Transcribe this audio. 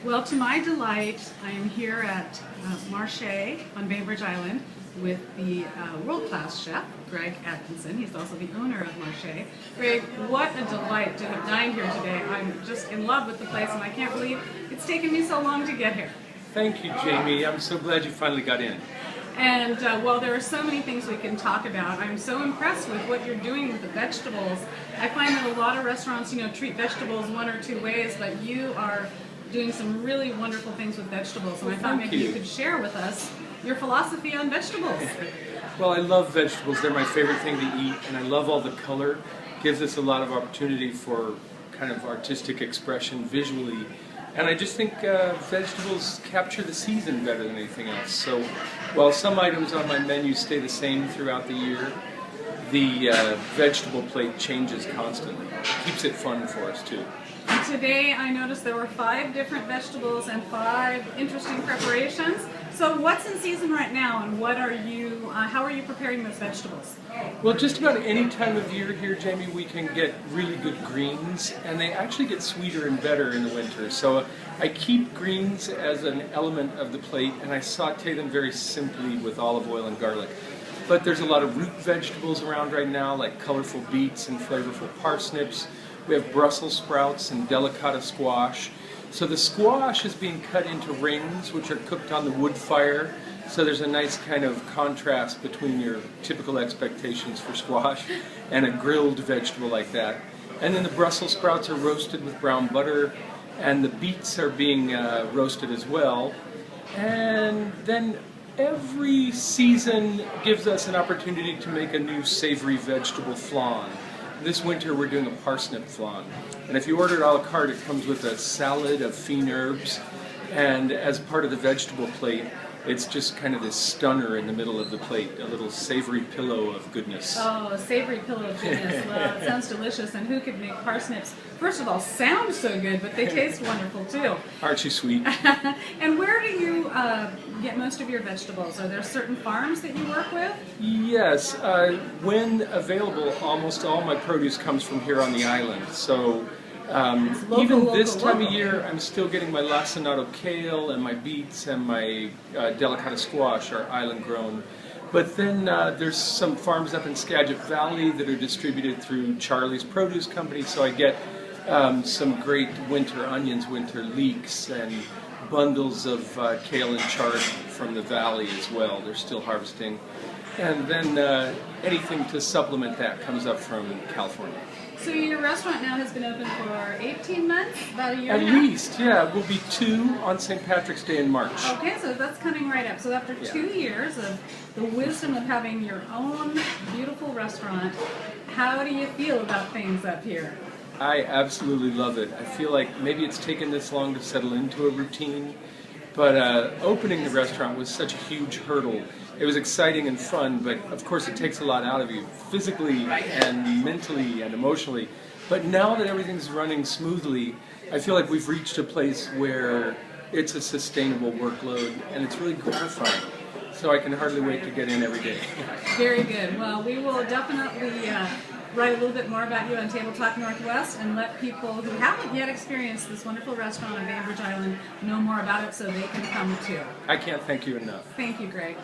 Well, to my delight, I am here at Marche on Bainbridge Island with the world-class chef, Greg Atkinson. He's also the owner of Marche. Greg, what a delight to have dined here today. I'm just in love with the place, and I can't believe it's taken me so long to get here. Thank you, Jamie. I'm so glad you finally got in. And while there are so many things we can talk about, I'm so impressed with what you're doing with the vegetables. I find that a lot of restaurants, treat vegetables one or two ways, but you are doing some really wonderful things with vegetables, and I thought maybe you could share with us your philosophy on vegetables. Well, I love vegetables. They're my favorite thing to eat, and I love all the color. It gives us a lot of opportunity for kind of artistic expression visually. And I just think vegetables capture the season better than anything else. So while some items on my menu stay the same throughout the year, the vegetable plate changes constantly. It keeps it fun for us too. Today I noticed there were 5 different vegetables and 5 interesting preparations. So what's in season right now, and what are you? How are you preparing those vegetables? Well, just about any time of year here, Jamie, we can get really good greens, and they actually get sweeter and better in the winter. So I keep greens as an element of the plate, and I saute them very simply with olive oil and garlic. But there's a lot of root vegetables around right now, like colorful beets and flavorful parsnips. We have Brussels sprouts and delicata squash. So the squash is being cut into rings, which are cooked on the wood fire. So there's a nice kind of contrast between your typical expectations for squash and a grilled vegetable like that. And then the Brussels sprouts are roasted with brown butter, and the beets are being roasted as well. And then every season gives us an opportunity to make a new savory vegetable flan. This winter we're doing a parsnip flan. And if you order it a la carte, it comes with a salad of fine herbs. And as part of the vegetable plate, it's just kind of this stunner in the middle of the plate, a little savory pillow of goodness. Oh, a savory pillow of goodness. Well, it sounds delicious. And who could make parsnips, first of all, sound so good, but they taste wonderful too. Aren't you sweet? And where do you get most of your vegetables? Are there certain farms that you work with? Yes. When available, almost all my produce comes from here on the island. So even this time of year, I'm still getting my lacinato kale and my beets and my delicata squash are island grown. But then there's some farms up in Skagit Valley that are distributed through Charlie's Produce Company, so I get some great winter onions, winter leeks, and bundles of kale and chard from the valley as well. They're still harvesting. And then anything to supplement that comes up from California. So your restaurant now has been open for 18 months, about a year At and a half? least, yeah. We'll be 2 on St. Patrick's Day in March. Okay, so that's coming right up. So after 2 years of the wisdom of having your own beautiful restaurant, how do you feel about things up here? I absolutely love it. I feel like maybe it's taken this long to settle into a routine, but opening the restaurant was such a huge hurdle. It was exciting and fun, but of course it takes a lot out of you, physically and mentally and emotionally. But now that everything's running smoothly, I feel like we've reached a place where it's a sustainable workload, and it's really gratifying. So I can hardly wait to get in every day. Very good. Well, we will definitely write a little bit more about you on TableTalk Northwest and let people who haven't yet experienced this wonderful restaurant on Bainbridge Island know more about it so they can come too. I can't thank you enough. Thank you, Greg.